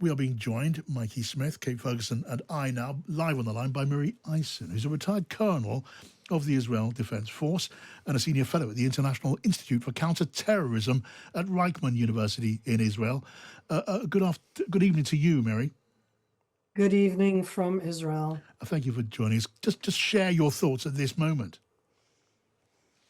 We are being joined, Mikey Smith, Kate Ferguson, and I now, live on the line by Miri, who's a retired colonel of the Israel Defense Force and a senior fellow at the International Institute for Counter-Terrorism at Reichman University in Israel. Good evening to you, Miri. Good evening from Israel. Thank you for joining us. Just share your thoughts at this moment.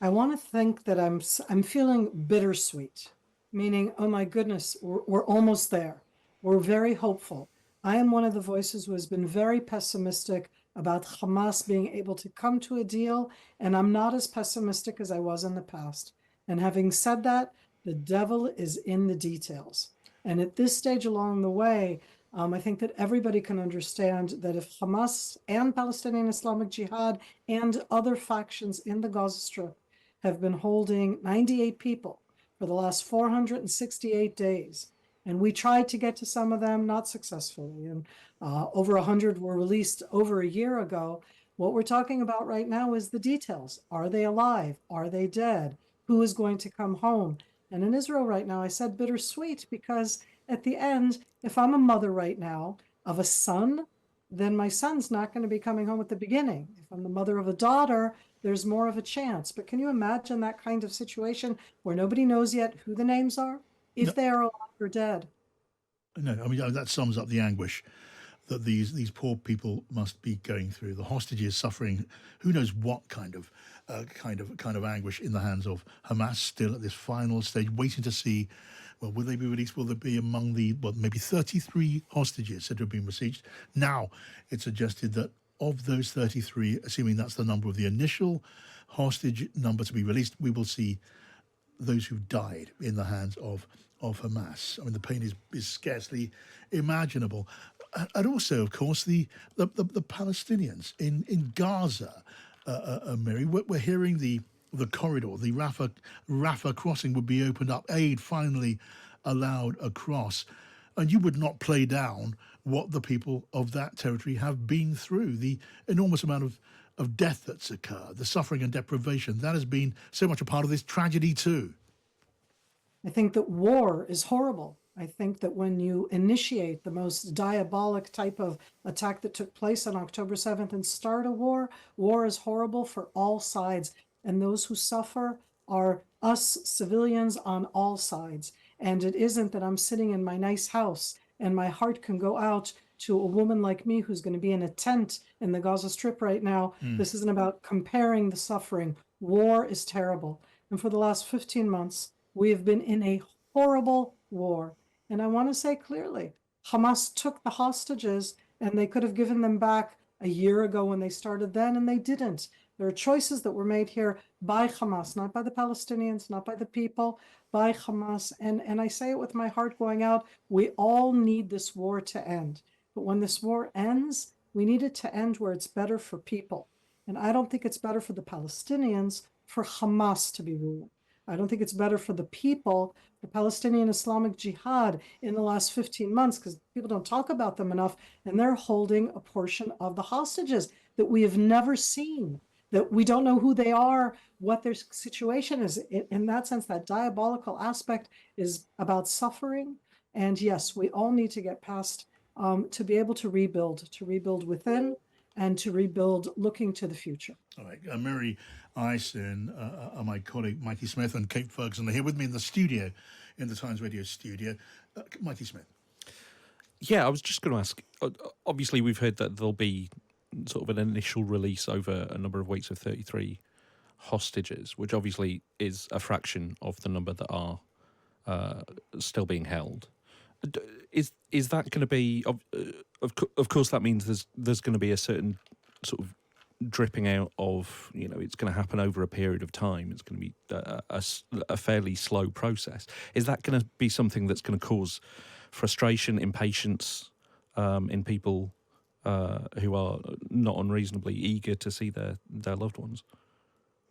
I want to think that I'm feeling bittersweet, meaning, oh my goodness, we're almost there. We're very hopeful. I am one of the voices who has been very pessimistic about Hamas being able to come to a deal, and I'm not as pessimistic as I was in the past. And having said that, the devil is in the details. And at this stage along the way, I think that everybody can understand that if Hamas and Palestinian Islamic Jihad and other factions in the Gaza Strip have been holding 98 people for the last 468 days, and we tried to get to some of them, not successfully, and over 100 were released over a year ago. What we're talking about right now is the details. Are they alive? Are they dead? Who is going to come home? And in Israel right now, I said bittersweet because at the end, if I'm a mother right now of a son, then my son's not going to be coming home at the beginning. If I'm the mother of a daughter, there's more of a chance. But can you imagine that kind of situation where nobody knows yet who the names are, if they are alive or dead? No, I mean, that sums up the anguish that these poor people must be going through. The hostages suffering, who knows what kind of anguish in the hands of Hamas, still at this final stage, waiting to see, well, will they be released? Will they be among the, maybe 33 hostages said to have been released? Now, it's suggested that of those 33, assuming that's the number of the initial hostage number to be released, we will see those who died in the hands of Hamas. I mean, the pain is scarcely imaginable. And also, of course, the Palestinians in Gaza, Miri, we're hearing the corridor, the Rafah crossing would be opened up, aid finally allowed across. And you would not play down what the people of that territory have been through, the enormous amount of death that's occurred, the suffering and deprivation. That has been so much a part of this tragedy too. I think that war is horrible. I think that when you initiate the most diabolic type of attack that took place on October 7th and start a war, war is horrible for all sides. And those who suffer are us civilians on all sides. And it isn't that I'm sitting in my nice house and my heart can go out to a woman like me who's going to be in a tent in the Gaza Strip right now. This isn't about comparing the suffering. War is terrible. And for the last 15 months, we have been in a horrible war. And I want to say clearly, Hamas took the hostages and they could have given them back a year ago when they started then, and they didn't. There are choices that were made here by Hamas, not by the Palestinians, not by the people, by Hamas. And I say it with my heart going out, we all need this war to end. But when this war ends, we need it to end where it's better for people. And I don't think it's better for the Palestinians for Hamas to be ruling. I don't think it's better for the people, the Palestinian Islamic Jihad in the last 15 months, because people don't talk about them enough, and they're holding a portion of the hostages that we have never seen, that we don't know who they are, what their situation is. In that sense, that diabolical aspect is about suffering. And yes, we all need to get past to be able to rebuild within, and to rebuild looking to the future. All right. Miri Eisen, my colleague Mikey Smith and Kate Ferguson are here with me in the studio, in the Times Radio studio. Mikey Smith. Yeah, I was just going to ask, obviously we've heard that there'll be sort of an initial release over a number of weeks of 33 hostages, which obviously is a fraction of the number that are still being held. Is that going to be? Of course, that means there's going to be a certain sort of dripping out of, it's going to happen over a period of time. It's going to be a fairly slow process. Is that going to be something that's going to cause frustration, impatience in people who are not unreasonably eager to see their loved ones?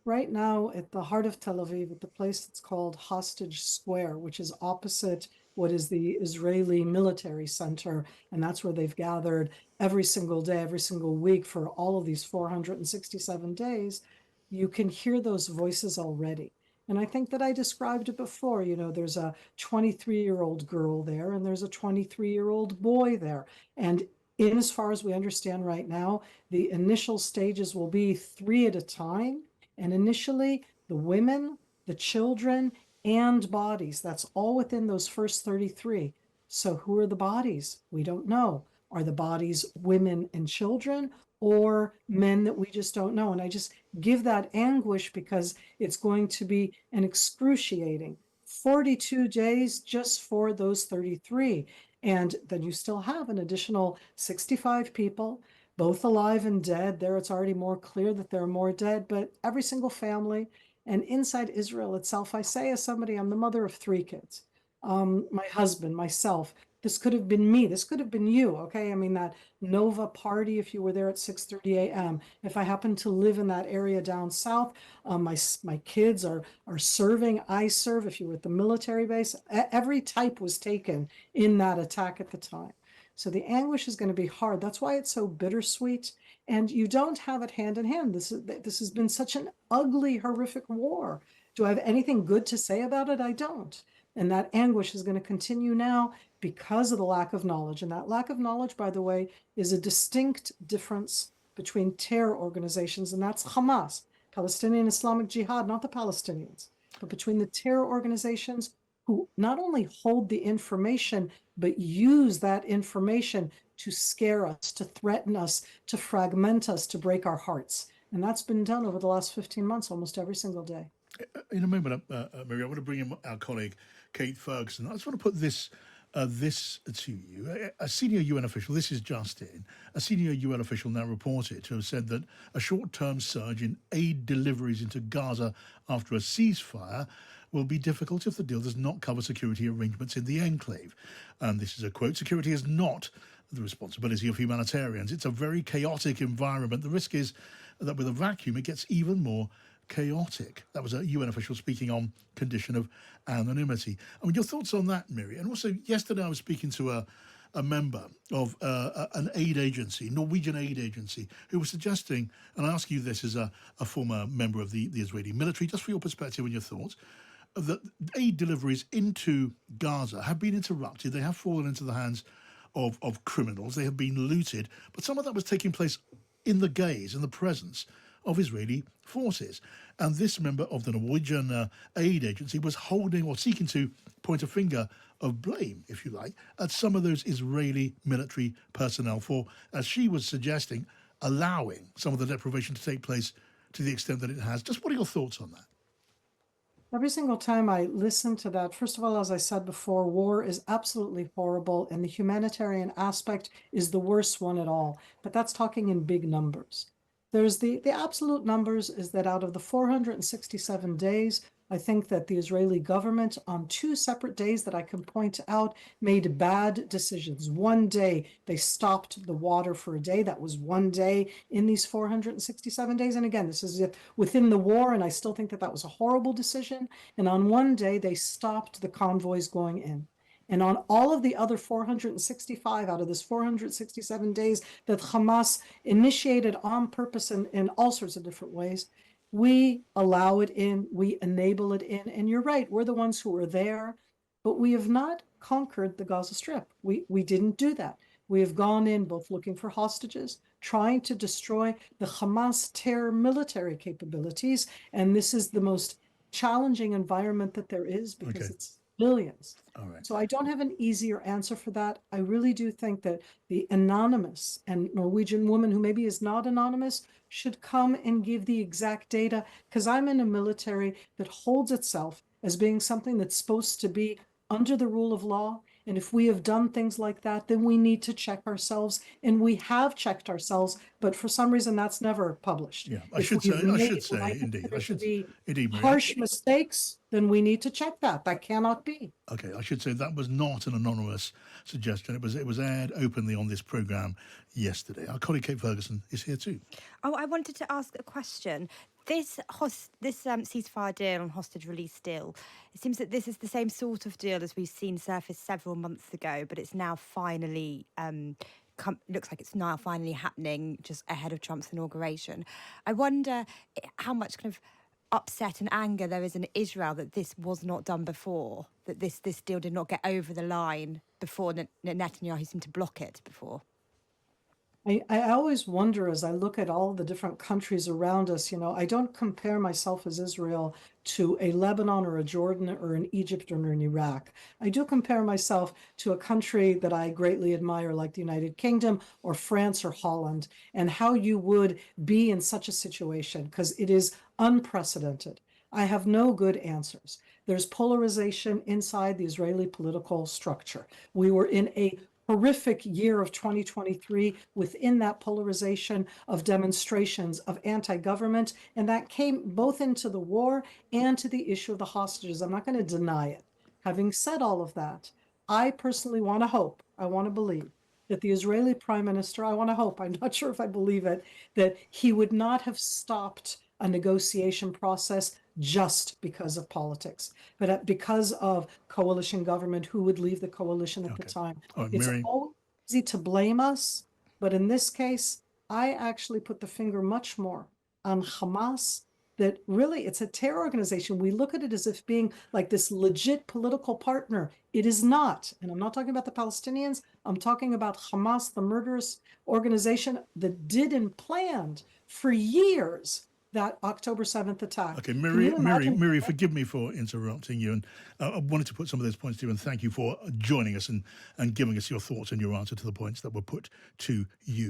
Right now, at the heart of Tel Aviv, at the place that's called Hostage Square, which is opposite what is the Israeli military center, and that's where they've gathered every single day, every single week for all of these 467 days, you can hear those voices already. And I think that I described it before. There's a 23-year-old girl there, and there's a 23-year-old boy there. And in as far as we understand right now, the initial stages will be 3 at a time. And initially, the women, the children, and bodies. That's all within those first 33. So who are the bodies? We don't know. Are the bodies women and children or men that we just don't know? And I just give that anguish because it's going to be an excruciating 42 days just for those 33. And then you still have an additional 65 people, both alive and dead. There it's already more clear that there are more dead, but every single family. And inside Israel itself, I say as somebody, I'm the mother of 3 kids. My husband, myself, this could have been me. This could have been you. Okay. I mean, that Nova party, if you were there at 6:30 a.m. If I happen to live in that area down south, my kids are serving. I serve. If you were at the military base, every type was taken in that attack at the time. So the anguish is going to be hard. That's why it's so bittersweet. And you don't have it hand in hand. This has been such an ugly, horrific war. Do I have anything good to say about it? I don't. And that anguish is going to continue now because of the lack of knowledge. And that lack of knowledge, by the way, is a distinct difference between terror organizations, and that's Hamas, Palestinian Islamic Jihad, not the Palestinians, but between the terror organizations who not only hold the information, but use that information to scare us, to threaten us, to fragment us, to break our hearts. And that's been done over the last 15 months, almost every single day. In a moment, Miri, I want to bring in our colleague, Kate Ferguson. I just want to put this to you. A senior UN official, this is just in, a senior UN official now reported to have said that a short-term surge in aid deliveries into Gaza after a ceasefire will be difficult if the deal does not cover security arrangements in the enclave. And this is a quote: security is not the responsibility of humanitarians. It's a very chaotic environment. The risk is that with a vacuum, it gets even more chaotic. That was a UN official speaking on condition of anonymity. I mean, your thoughts on that, Miri? And also, yesterday I was speaking to a member of an aid agency, Norwegian aid agency, who was suggesting, and I ask you this as a former member of the Israeli military, just for your perspective and your thoughts, that aid deliveries into Gaza have been interrupted. They have fallen into the hands of criminals. They have been looted. But some of that was taking place in the gaze, in the presence of Israeli forces. And this member of the Norwegian aid agency was holding or seeking to point a finger of blame, if you like, at some of those Israeli military personnel for, as she was suggesting, allowing some of the deprivation to take place to the extent that it has. Just what are your thoughts on that? Every single time I listen to that, first of all, as I said before, war is absolutely horrible, and the humanitarian aspect is the worst one at all. But that's talking in big numbers. There's the absolute numbers is that out of the 467 days, I think that the Israeli government on 2 separate days that I can point out made bad decisions. One day they stopped the water for a day. That was one day in these 467 days. And again, this is within the war, and I still think that that was a horrible decision. And on one day they stopped the convoys going in. And on all of the other 465 out of this 467 days that Hamas initiated on purpose in all sorts of different ways, we allow it in, we enable it in. And you're right, we're the ones who are there, but we have not conquered the Gaza Strip. We didn't do that. We have gone in both looking for hostages, trying to destroy the Hamas terror military capabilities. And this is the most challenging environment that there is because it's millions. All right. So I don't have an easier answer for that. I really do think that the anonymous and Norwegian woman who maybe is not anonymous should come and give the exact data, because I'm in a military that holds itself as being something that's supposed to be under the rule of law. And if we have done things like that, then we need to check ourselves. And we have checked ourselves, but for some reason that's never published. Yeah, I should say, indeed, harsh mistakes, then we need to check that. That cannot be. Okay, I should say that was not an anonymous suggestion. It was aired openly on this programme yesterday. Our colleague Kate Ferguson is here too. Oh, I wanted to ask a question. This ceasefire deal and hostage release deal, it seems that this is the same sort of deal as we've seen surface several months ago, but it's now finally looks like it's now finally happening just ahead of Trump's inauguration. I wonder how much kind of upset and anger there is in Israel that this was not done before, that this deal did not get over the line before, Netanyahu seemed to block it before? I always wonder as I look at all the different countries around us, I don't compare myself as Israel to a Lebanon or a Jordan or an Egypt or an Iraq. I do compare myself to a country that I greatly admire, like the United Kingdom or France or Holland, and how you would be in such a situation, because it is unprecedented. I have no good answers. There's polarization inside the Israeli political structure. We were in a horrific year of 2023 within that polarization of demonstrations of anti-government, and that came both into the war and to the issue of the hostages. I'm not going to deny it. Having said all of that, I personally want to hope, I want to believe that the Israeli prime minister, I want to hope, I'm not sure if I believe it, that he would not have stopped a negotiation process just because of politics, but because of coalition government, who would leave the coalition at the time. All right, It's Miri. always easy to blame us, but in this case, I actually put the finger much more on Hamas, that really it's a terror organization. We look at it as if being like this legit political partner. It is not. And I'm not talking about the Palestinians. I'm talking about Hamas, the murderous organization that did and planned for years that October 7th attack. Okay, Can Miri, you imagine? Miri, forgive me for interrupting you, and I wanted to put some of those points to you, and thank you for joining us and giving us your thoughts and your answer to the points that were put to you.